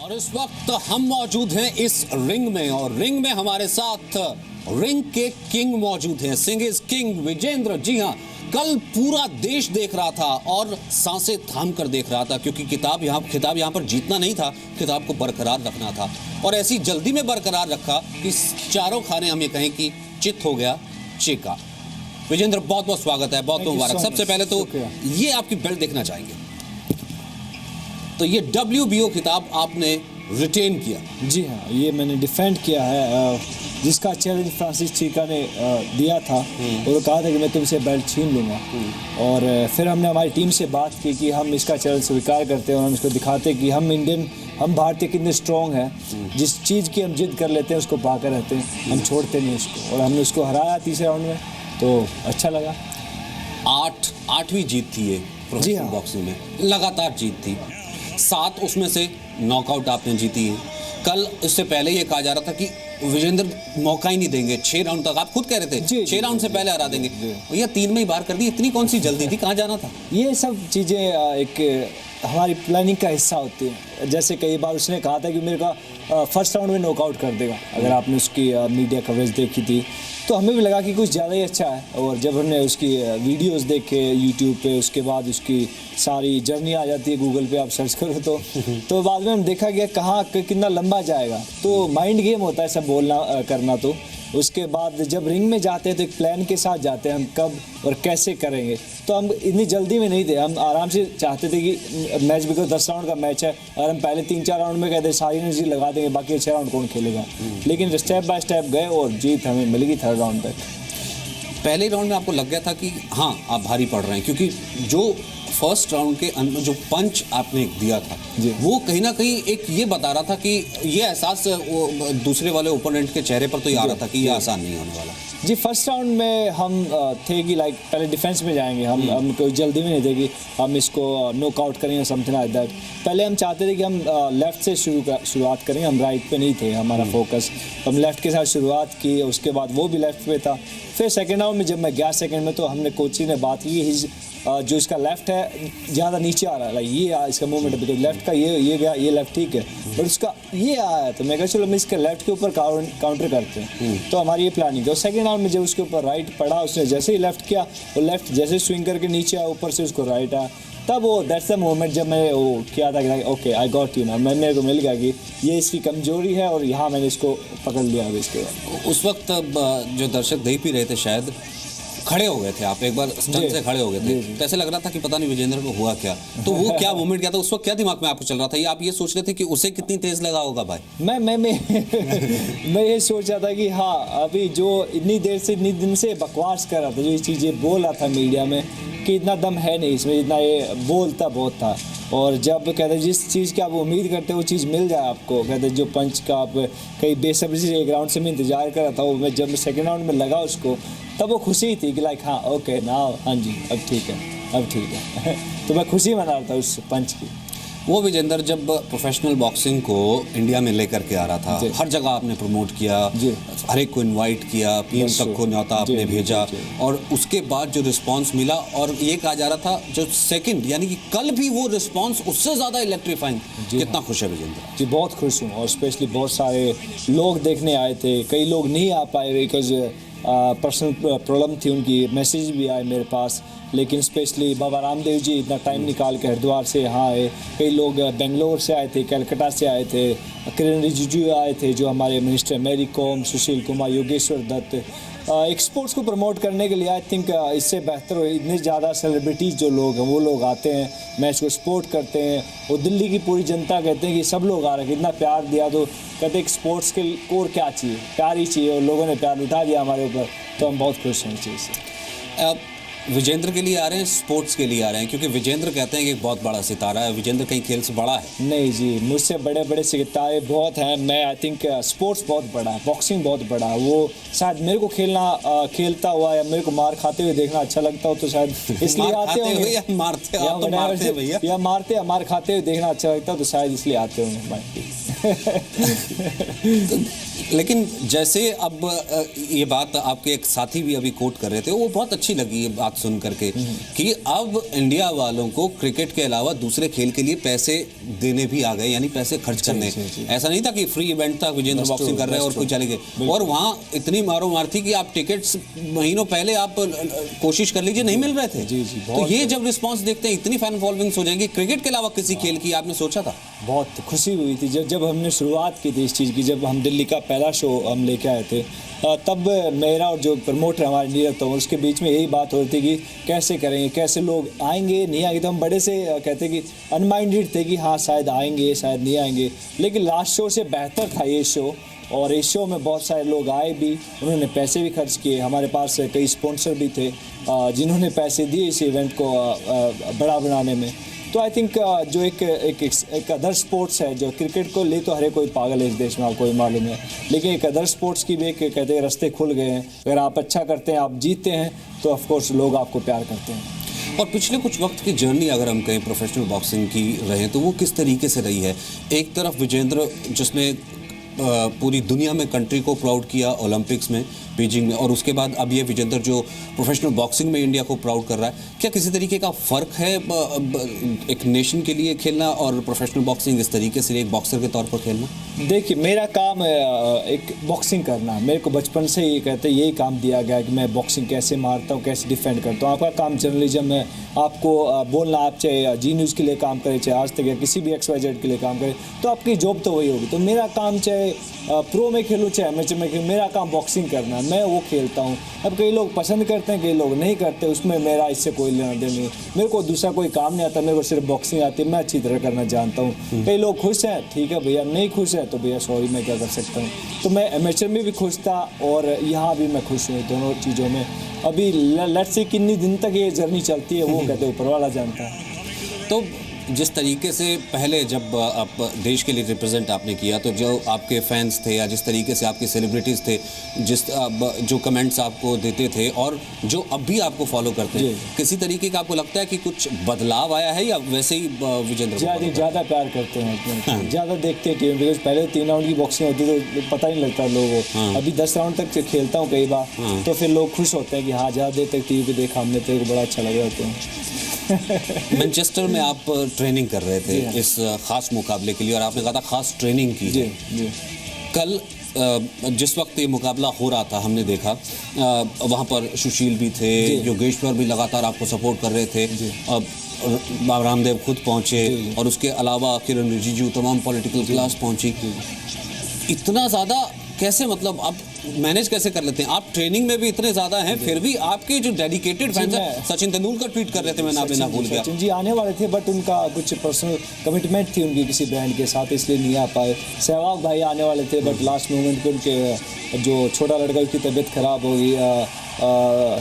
और इस वक्त हम मौजूद हैं इस रिंग में और रिंग में हमारे साथ रिंग के किंग मौजूद हैं। Singh is king Vijender. जी हाँ, कल पूरा देश देख रहा था और सांसें थाम कर देख रहा था क्योंकि खिताब यहाँ पर जीतना नहीं था, खिताब को बरकरार रखना था और ऐसी जल्दी में बरकरार रखा कि चारों खाने हम ये कहें कि चित हो गया चेका। विजेंद्र, बहुत बहुत स्वागत है, बहुत मुबारक। सबसे पहले तो ये आपकी बेल्ट देखना चाहेंगे। तो ये WBO खिताब आपने रिटेन किया। जी हाँ, ये मैंने डिफेंड किया है, जिसका चैलेंज फ्रांसिस चीका ने दिया था और वो कहा था कि मैं तुमसे बेल्ट छीन लूँगा। और फिर हमने हमारी टीम से बात की कि हम इसका चैलेंज स्वीकार करते हैं और हम इसको दिखाते हैं कि हम भारतीय कितने स्ट्रॉन्ग हैं। जिस चीज़ की हम जिद कर लेते हैं उसको पाकर रहते हैं, हम छोड़ते नहीं उसको। और हमने उसको हराया तीसरे राउंड में, तो अच्छा लगा। आठवीं जीत थी ये प्रोफेशनल बॉक्सिंग में, लगातार जीत थी। 7 उसमें से नॉकआउट आपने जीती है। कल इससे पहले ये कहा जा रहा था कि विजेंद्र मौका ही नहीं देंगे 6 राउंड तक, आप खुद कह रहे थे 6 राउंड से पहले हरा देंगे। भैया 3 में ही बाहर कर दी, इतनी कौन सी जल्दी थी, कहाँ जाना था? ये सब चीज़ें एक हमारी प्लानिंग का हिस्सा होती है। जैसे कई बार उसने कहा था कि मेरे का फर्स्ट राउंड में नॉकआउट कर देगा, अगर आपने उसकी मीडिया कवरेज देखी थी तो हमें भी लगा कि कुछ ज़्यादा ही अच्छा है। और जब हमने उसकी वीडियोस देखे यूट्यूब पे, उसके बाद उसकी सारी जर्नी आ जाती है गूगल पे, आप सर्च करो तो बाद में हम देखा गया कहाँ कितना लंबा जाएगा। तो माइंड गेम होता है सब बोलना करना। तो उसके बाद जब रिंग में जाते हैं तो एक प्लान के साथ जाते हैं, हम कब और कैसे करेंगे। तो हम इतनी जल्दी में नहीं थे, हम आराम से चाहते थे कि मैच बिकॉज 10 राउंड का मैच है, अगर हम पहले 3-4 राउंड में कहते सारी एनर्जी लगा देंगे, बाकी 6 राउंड कौन खेलेगा। लेकिन स्टेप बाय स्टेप गए और जीत हमें मिल गई 3rd राउंड तक। पहले राउंड में आपको लग गया था कि हाँ आप भारी पड़ रहे हैं, क्योंकि जो फर्स्ट राउंड के अंदर जो पंच आपने दिया था वो कहीं ना कहीं एक ये बता रहा था कि ये एहसास दूसरे वाले ओपोनेंट के चेहरे पर तो ये आ रहा था कि ये आसान नहीं होने वाला। जी, फर्स्ट राउंड में हम थे कि लाइक पहले डिफेंस में जाएंगे, हम कोई जल्दी में नहीं थे कि हम इसको नॉकआउट करेंगे समथिंग लाइक दैट। पहले हम चाहते थे कि हम लेफ़्ट से शुरुआत करेंगे, हम राइट पे नहीं थे हमारा फोकस। हम लेफ़्ट के साथ शुरुआत की, उसके बाद वो भी लेफ़्ट पे था। फिर सेकेंड राउंड में जब मैं गया सेकेंड में, तो हमने कोचिंग ने बात की जो इसका लेफ़्ट है ज़्यादा नीचे आ रहा है, लाइक ये इसका मूवमेंट है, बिकॉज लेफ़्ट का ये गया, ये लेफ़्ट ठीक है, बट उसका ये आया है। तो मैं कहा चलो हम इसके लेफ़्ट के ऊपर काउंटर करते हैं। तो हमारी ये प्लानिंग थी। और सेकेंड राउंड में जब उसके ऊपर राइट पड़ा, उसने जैसे ही लेफ़्ट किया, और लेफ़्ट जैसे स्विंग करके नीचे आया, ऊपर से उसको राइट आया, तब वो दैट्स द मोमेंट जब मैं वो किया था कि ओके आई गॉट यू ना, मेरे को मिल गया कि ये इसकी कमजोरी है और यहाँ मैंने इसको पकड़ लिया। अब इसके बाद उस वक्त जो दर्शक देख भी रहे थे शायद खड़े हो गए थे, आप एक बार स्टंट से खड़े हो गए थे, तो ऐसे लग रहा था कि पता नहीं विजेंद्र को हुआ क्या। तो वो क्या मोमेंट क्या था उस वक्त, क्या दिमाग में आपको चल रहा था? ये आप ये सोच रहे थे कि उसे कितनी तेज लगा होगा भाई? मैं ये सोच रहा था कि हाँ, अभी जो इतनी दिन से बकवास कर रहा था, जो ये चीज़ें बोल रहा था मीडिया में कि इतना दम है नहीं इसमें, इतना ये बोलता बहुत था। और जब कहते जिस चीज़ की आप उम्मीद करते हो वो चीज़ मिल जाए आपको, कहते जो पंच का आप कई बेसब्री से 1 राउंड से मैं इंतजार कर रहा था, वो मैं जब सेकेंड राउंड में लगा उसको, तब वो खुशी थी कि लाइक हाँ ओके ना, हाँ जी अब ठीक है तो मैं खुशी मना रहा था उस पंच की। वो विजेंद्र जब प्रोफेशनल बॉक्सिंग को इंडिया में लेकर के आ रहा था, हर जगह आपने प्रमोट किया, हर एक को इनवाइट किया, PM तक को न्योता आपने भेजा, और उसके बाद जो रिस्पांस मिला, और ये कहा जा रहा था जो सेकंड यानी कि कल भी वो रिस्पांस उससे ज़्यादा इलेक्ट्रीफाइंग। कितना खुश है विजेंद्र? जी बहुत खुश हूँ, और स्पेशली बहुत सारे लोग देखने आए थे, कई लोग नहीं आ पाए बिकॉज पर्सनल प्रॉब्लम थी उनकी, मैसेज भी आए मेरे पास। लेकिन स्पेशली बाबा रामदेव जी इतना टाइम निकाल के हरिद्वार से यहाँ आए, कई लोग बेंगलोर से आए थे, कलकत्ता से आए थे, किरण रिजिजू आए थे जो हमारे minister, Mary com, Sushil Kumar, Yogeshwar Dutt. एक स्पोर्ट्स को प्रमोट करने के लिए आई थिंक इससे बेहतर इतने ज़्यादा सेलिब्रिटीज़ जो लोग हैं वो लोग आते हैं, मैच को सपोर्ट करते हैं। और दिल्ली की पूरी जनता कहते हैं कि सब लोग आ रहे हैं, कितना प्यार दिया। तो कहते हैं स्पोर्ट्स के और क्या चाहिए, प्यार ही चाहिए, और लोगों ने प्यार उठा दिया हमारे ऊपर, तो हम बहुत खुश हैं इस चीज़ से। विजेंद्र के लिए आ रहे हैं, स्पोर्ट्स के लिए आ रहे हैं, क्योंकि विजेंद्र कहते हैं कि एक बहुत बड़ा सितारा है, विजेंद्र कहीं खेल से बड़ा है? नहीं जी, मुझसे बड़े बड़े सितारे बहुत हैं। मैं आई थिंक स्पोर्ट्स बहुत बड़ा है, बॉक्सिंग बहुत बड़ा है। वो शायद मेरे को खेलता हुआ या मेरे को मार खाते हुए देखना अच्छा लगता हो, तो शायद इसलिए आते होंगे, या मारते मार खाते हुए देखना अच्छा लगता हो, तो शायद इसलिए आते होंगे। लेकिन जैसे अब ये बात आपके एक साथी भी अभी कोट कर रहे थे, वो बहुत अच्छी लगी ये बात सुन करके कि अब इंडिया वालों को क्रिकेट के अलावा दूसरे खेल के लिए पैसे देने भी आ गए, यानी पैसे खर्च करने। ऐसा नहीं था कि फ्री इवेंट था, विजेंद्र बॉक्सिंग कर रहे हैं और कोई चले गए। और वहाँ इतनी मारो मार थी कि आप टिकट्स महीनों पहले आप कोशिश कर लीजिए, नहीं मिल रहे थे। तो ये जब रिस्पॉन्स देखते हैं, इतनी फैन फॉलोइंग्स हो जाएंगी क्रिकेट के अलावा किसी खेल की, आपने सोचा था? बहुत खुशी हुई थी जब हमने शुरुआत की थी इस चीज़ की। जब हम दिल्ली का पहला शो हम लेके आए थे, तब मेरा और जो प्रमोटर हमारे नीरज तोमर, उसके बीच में यही बात हो रही थी कि कैसे करेंगे, कैसे लोग आएंगे नहीं आएंगे। तो हम बड़े से कहते कि अनमाइंडेड थे कि हाँ शायद आएंगे शायद नहीं आएंगे, लेकिन लास्ट शो से बेहतर था ये शो। और इस शो में बहुत सारे लोग आए भी, उन्होंने पैसे भी खर्च किए। हमारे पास कई स्पॉन्सर भी थे जिन्होंने पैसे दिए इस इवेंट को बड़ा बनाने में। तो आई थिंक जो एक अदर स्पोर्ट्स है, जो क्रिकेट को ले तो हर कोई पागल है इस देश में, आपको भी मालूम है, लेकिन एक अदर स्पोर्ट्स की भी एक कहते हैं रास्ते खुल गए हैं। अगर आप अच्छा करते हैं, आप जीतते हैं, तो ऑफकोर्स लोग आपको प्यार करते हैं। और पिछले कुछ वक्त की जर्नी अगर हम कहें प्रोफेशनल बॉक्सिंग की रहे, तो वो किस तरीके से रही है? एक तरफ विजेंद्र जिसने पूरी दुनिया में कंट्री को प्राउड किया ओलंपिक्स में, बीजिंग में, और उसके बाद अब ये विजेंद्र जो प्रोफेशनल बॉक्सिंग में इंडिया को प्राउड कर रहा है, क्या किसी तरीके का फ़र्क है एक नेशन के लिए खेलना और प्रोफेशनल बॉक्सिंग इस तरीके से एक बॉक्सर के तौर पर खेलना? देखिए, मेरा काम एक बॉक्सिंग करना, मेरे को बचपन से ही कहते यही काम दिया गया कि मैं बॉक्सिंग कैसे मारता हूँ, कैसे डिफेंड करता हूँ। आपका काम जर्नलिज्म है, आपको बोलना, आप चाहे जी न्यूज़ के लिए काम करें, चाहे आज तक या किसी भी XYZ के लिए काम करें, तो आपकी जॉब तो वही होगी। तो मेरा काम चाहे प्रो में खेलूँ चाहे एमेचर में खेलूँ, मेरा काम बॉक्सिंग करना, मैं वो खेलता हूँ। अब कई लोग पसंद करते हैं, कई लोग नहीं करते, उसमें मेरा इससे कोई लेना देना नहीं। मेरे को दूसरा कोई काम नहीं आता, मेरे को सिर्फ बॉक्सिंग आती है, मैं अच्छी तरह करना जानता हूँ। कई लोग खुश हैं, ठीक है भैया, नहीं खुश है तो भैया सॉरी, मैं क्या कर सकता हूँ। तो मैं एमेचर में भी खुश था और यहाँ भी मैं खुश हूँ, दोनों चीज़ों में। अभी लेट्स से कितनी दिन तक ये जर्नी चलती है, वो कहते ऊपर वाला जानता है। तो जिस तरीके से पहले जब आप देश के लिए रिप्रेजेंट आपने किया, तो जो आपके फैंस थे या जिस तरीके से आपके सेलिब्रिटीज़ थे, जो कमेंट्स आपको देते थे और जो अब भी आपको फॉलो करते हैं, किसी तरीके का आपको लगता है कि कुछ बदलाव आया है या वैसे ही विजेंद्र ज़्यादा प्यार करते हैं, ज़्यादा देखते हैं टीम? बिकॉज पहले 3 राउंड की बॉक्सिंग होती तो पता नहीं लगता लोगों को। अभी 10 राउंड तक खेलता हूँ कई बार, तो फिर लोग खुश होते हैं कि हाँ ज़्यादा देर तक टीवी पे देखा हमने, तो बड़ा अच्छा लग रहा है। मैनचेस्टर में आप ट्रेनिंग कर रहे थे इस खास मुकाबले के लिए, और आपने कहा था खास ट्रेनिंग की है। कल जिस वक्त ये मुकाबला हो रहा था, हमने देखा वहाँ पर सुशील भी थे, योगेश्वर भी लगातार आपको सपोर्ट कर रहे थे, रामदेव खुद पहुँचे, और उसके अलावा किरण रिजिजू, तमाम पॉलिटिकल क्लास पहुँची। इतना ज़्यादा कैसे, मतलब आप मैनेज कैसे कर लेते हैं? आप ट्रेनिंग में भी इतने ज़्यादा हैं, फिर भी आपके जो डेडिकेटेड फैंस हैं, सचिन तेंदुलकर ट्वीट कर रहे थे, मैं नाम भूल गया। सचिन जी आने वाले थे, बट उनका कुछ पर्सनल कमिटमेंट थी उनकी किसी ब्रांड के साथ, इसलिए नहीं आ पाए। सहवाग भाई आने वाले थे, बट लास्ट मोमेंट पे उनके जो छोटा लड़का, उसकी तबीयत खराब हो गई।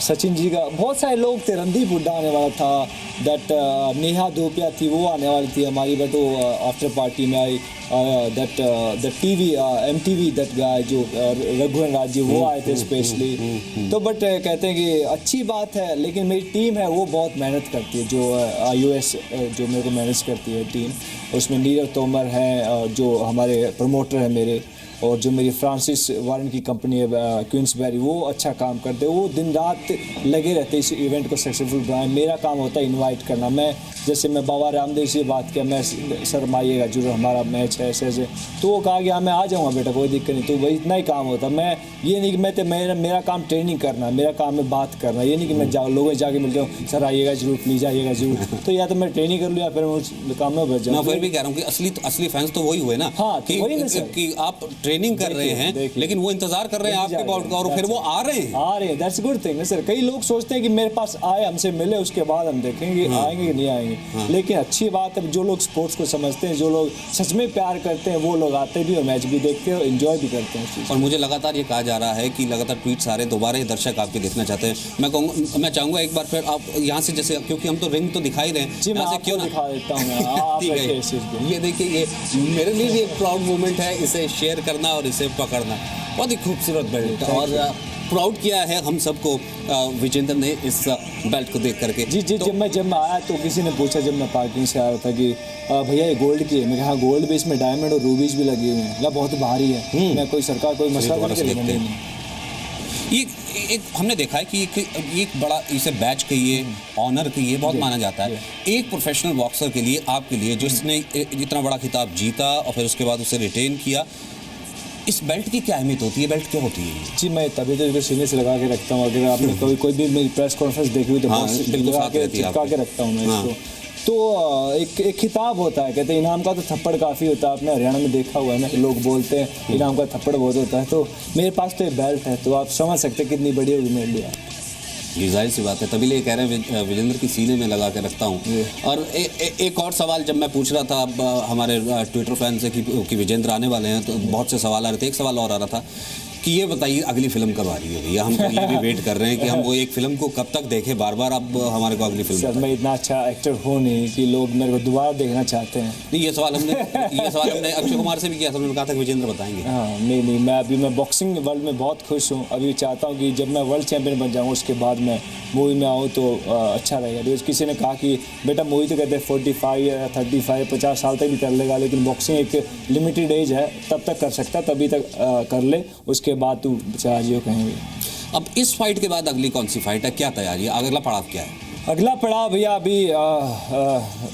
सचिन जी का बहुत सारे लोग थे, रणदीप हुड्डा आने वाला था, दैट नेहा धोपिया थी, वो आने वाली थी हमारी, बट वो आफ्टर पार्टी में आई। That the TV MTV that guy जो रघुवन राज, वो आए थे स्पेशली। तो बट कहते हैं कि अच्छी बात है, लेकिन मेरी टीम है वो बहुत मेहनत करती है, जो IOS जो मेरे को मैनेज करती है टीम, उसमें नीरज तोमर हैं जो हमारे प्रमोटर हैं मेरे, और जो मेरी फ्रांसिस वारन की कंपनी है क्वींसबेरी, वो अच्छा काम करते हैं। वो दिन रात लगे रहते इस इवेंट को सक्सेसफुल बनाए। मेरा काम होता है इनवाइट करना। मैं जैसे मैं बाबा रामदेव से बात किया, मैं सर आइएगा जरूर, हमारा मैच है ऐसे ऐसे, तो वो कहा कि हाँ मैं आ जाऊँगा बेटा, कोई दिक्कत नहीं। तो वही इतना ही काम होता। मैं ये नहीं कि मेरा काम ट्रेनिंग करना, मेरा काम है बात करना। ये नहीं कि मैं लोगों से जाके मिलता हूँ, सर आइएगा जरूर, प्लीज़ आइएगा जरूर। तो या तो मैं ट्रेनिंग कर लूँ या फिर उस काम में बच जाऊँ। मैं फिर भी कह रहा हूँ कि असली फैंस तो वही हुए ना। हाँ, कि आप ट्रेनिंग कर रहे हैं, लेकिन वो इंतजार कर रहे हैं आपके बाउट का, और फिर वो आ रहे हैं। That's good thing sir. कई लोग सोचते हैं कि मेरे पास आए, हमसे मिले, उसके बाद हम देखेंगे आएंगे कि नहीं आएंगे। लेकिन अच्छी बात है, जो लोग स्पोर्ट्स को समझते हैं, जो लोग सच में प्यार करते हैं, वो लोग आते भी और मैच भी देखते हैं और एंजॉय भी करते हैं। और मुझे लगातार ये कहा जा रहा है कि लगातार ट्वीट्स आ रहे, दोबारा ये दर्शक आपके देखना चाहते हैं। मैं चाहूँगा एक बार फिर आप यहाँ से, जैसे क्योंकि हम तो रिंग तो दिखाई रहे हैं, यहाँ से क्यों दिखा देता हूँ। ये देखिए, ये मेरे लिए भी एक प्राउड मोमेंट है, इसे शेयर करना और इसे पकड़ना। बहुत ही खूबसूरत बेल्ट, और प्राउड किया है हम सबको विजेंद्र ने इस बेल्ट को देख करके। जी जी, जब मैं आया तो किसी ने पूछा, जब मैं पार्किंग से आया था, कि भैया ये गोल्ड की है। मैं कहा हाँ, गोल्ड भी, इसमें डायमंड और रूबीज भी लगे हुए हैं, बहुत भारी है। मैं कोई सरकार कोई मसला नहीं। ये एक हमने देखा है कि एक बड़ा इसे बैच कहिए, ऑनर कहिए, बहुत माना जाता है। एक प्रोफेशनल बॉक्सर के लिए, आपके लिए, जिसने इतना बड़ा खिताब जीता और फिर उसके बाद उसे रिटेन किया, इस बेल्ट की क्या अहमियत होती है? बेल्ट क्या होती है? जी, मैं तभी तो इसको सीने से लगा के रखता हूँ। अगर आपने कोई भी मेरी प्रेस कॉन्फ्रेंस देखी हुई तो लगा के चिपका के रखता हूँ मैं इसको। तो एक खिताब होता है, कहते हैं इनाम का तो थप्पड़ काफ़ी होता है। आपने हरियाणा में देखा हुआ है ना, लोग बोलते हैं इनाम का थप्पड़ बहुत होता है। तो मेरे पास तो ये बेल्ट है, तो आप समझ सकते हैं कितनी बड़ी होगी मेरे लिए। जी, जाहिर सी बात है, तभी ले कह रहे हैं विजेंद्र की सीने में लगा के रखता हूँ। और एक और सवाल जब मैं पूछ रहा था अब हमारे ट्विटर फैन से कि विजेंद्र आने वाले हैं, तो बहुत से सवाल आ रहे थे। एक सवाल और आ रहा था कि ये बताइए अगली फिल्म कब आ रही है भैया? हम ये भी वेट कर रहे हैं कि हम वो एक फिल्म को कब तक देखें, बार बार अब हमारे को अगली फिल्म। सर, मैं इतना अच्छा एक्टर हूँ नहीं कि लोग मेरे को दोबारा देखना चाहते हैं। नहीं, ये सवाल हमने अक्षय कुमार से भी किया था, उन्होंने कहा था कि विजेंद्र बताएंगे। हाँ, नहीं, मैं बॉक्सिंग वर्ल्ड में बहुत खुश हूँ। अभी चाहता हूँ कि जब मैं वर्ल्ड चैंपियन बन जाऊँ उसके बाद मैं मूवी में आऊँ तो अच्छा रहेगा। बिकॉज किसी ने कहा कि बेटा मूवी तो कहते हैं 45 या 35 50 साल तक भी कर लेगा, लेकिन बॉक्सिंग एक लिमिटेड एज है, तब तक कर सकता, तभी तक कर ले, उसके बाद तू चाहे कहेंगे। अब इस फाइट के बाद अगली कौन सी फाइट है, क्या तैयारी है, अगला पड़ाव क्या है? अगला पड़ाव भैया अभी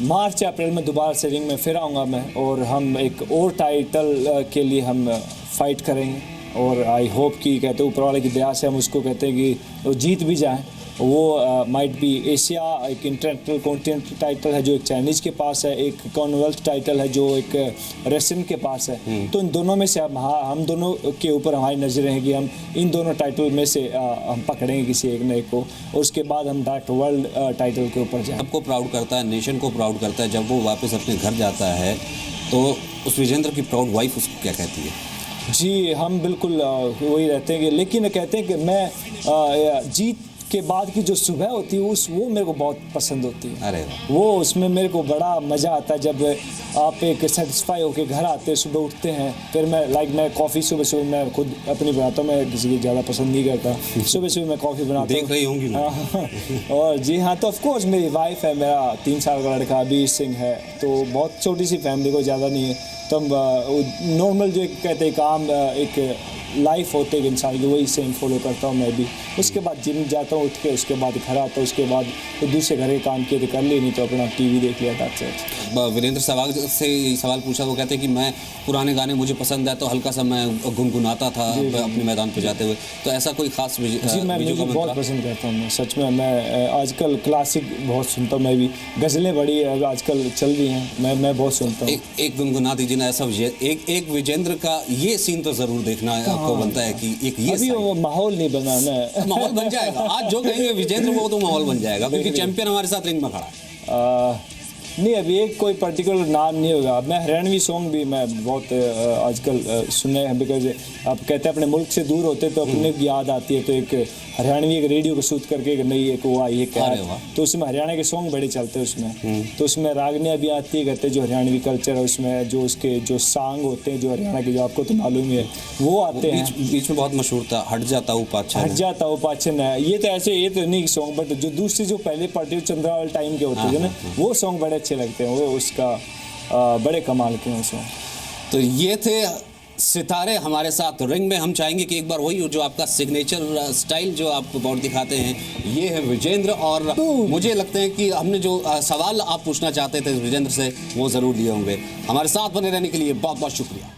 मार्च अप्रैल में दोबारा से रिंग में फिर आऊँगा मैं, और हम एक और टाइटल के लिए हम फाइट करेंगे। और आई होप कि कहते हैं ऊपर वाले की दया से हम उसको कहते हैं कि वो जीत भी जाएं। वो माइट बी एशिया, एक इंटरनेशनल कॉन्टिनेंटल टाइटल है जो एक चाइनीज़ के पास है, एक कॉमनवेल्थ टाइटल है जो एक रशियन के पास है। तो इन दोनों में से हम दोनों के ऊपर हमारी नज़रें हैं कि हम इन दोनों टाइटल में से हम पकड़ेंगे किसी एक नए को, और उसके बाद हम डायरेक्ट वर्ल्ड टाइटल के ऊपर जाएं। सबको प्राउड करता है, नेशन को प्राउड करता है। जब वो वापस अपने घर जाता है तो उस विजेंद्र की प्राउड वाइफ उसको क्या कहती है? जी, हम बिल्कुल वही रहते हैं, लेकिन कहते हैं कि मैं जीत के बाद की जो सुबह होती है वो मेरे को बहुत पसंद होती है। अरे वो उसमें मेरे को बड़ा मज़ा आता है जब आप एक सेटिस्फाई होकर घर आते हैं, सुबह उठते हैं। फिर मैं कॉफ़ी सुबह मैं खुद अपनी बनाता हूँ, मैं किसी की ज़्यादा पसंद नहीं करता। सुबह मैं कॉफ़ी बनाता हूँ। देख रही होंगी। और जी हाँ, तो ऑफकोर्स मेरी वाइफ है, मेरा 3 साल का लड़का अभी सिंह है, तो बहुत छोटी सी फैमिली, को ज़्यादा नहीं है। तो नॉर्मल जो कहते हैं काम एक लाइफ होते हैं इंसान की, वही सेम फॉलो करता हूँ मैं भी। उसके बाद जिम जाता हूँ उठ के, उसके बाद घर आता हूँ, उसके बाद तो दूसरे घर के काम किए तो कर लिए, नहीं तो अपना टीवी देख लिया था। वीरेंद्र सहवाग से सवाल पूछा, वो कहते हैं कि मैं पुराने गाने मुझे पसंद है तो हल्का सा मैं गुनगुनाता था अपने मैदान पे जाते हुए, तो ऐसा कोई खास? जी, मैं म्यूजिक बहुत पसंद करता हूँ। मैं सच में मैं आजकल क्लासिक बहुत सुनता हूँ। मैं भी गज़लें बड़ी आजकल चल रही हैं, मैं बहुत सुनता हूँ। एक गुनगुना दीजिए ना ऐसा। एक विजेंद्र का ये सीन तो ज़रूर देखना है आपको बनता है कि एक ये अभी वो माहौल नहीं बना ना। माहौल बन जाएगा आज जो कहेंगे विजेंद्र, वो तो माहौल बन जाएगा क्योंकि चैंपियन हमारे साथ रिंग में खड़ा है। नहीं, अभी एक कोई पर्टिकुलर नाम नहीं होगा। मैं हरियाणवी सॉन्ग भी मैं बहुत आजकल सुने हैं, बिकॉज आप कहते हैं अपने मुल्क से दूर होते तो अपने की याद आती है। तो एक हरियाणवी एक रेडियो को शूट करके एक नई एक वो आई है, तो उसमें हरियाणा के सॉन्ग बड़े चलते हैं उसमें। तो उसमें रागनियाँ भी आती है, कहते हैं जो हरियाणवी कल्चर है उसमें जो उसके जो सॉन्ग होते हैं जो हरियाणा के, जो आपको तो मालूम ही है, वो आते हैं। बीच में बहुत मशहूर था हट जाता हूँ पाछन है। ये तो ऐसे ये तो नहीं सॉन्ग, बट जो दूसरी जो पहले पार्टी चंद्रावल टाइम के होते थे ना, वो सॉन्ग बड़े अच्छे लगते हैं। वो उसका बड़े कमाल के हैं सॉन्ग। तो ये थे सितारे हमारे साथ रिंग में। हम चाहेंगे कि एक बार वही जो आपका सिग्नेचर स्टाइल जो आप बहुत दिखाते हैं, ये है विजेंद्र। और मुझे लगता है कि हमने जो सवाल आप पूछना चाहते थे विजेंद्र से, वो ज़रूर लिए होंगे। हमारे साथ बने रहने के लिए बहुत बहुत शुक्रिया।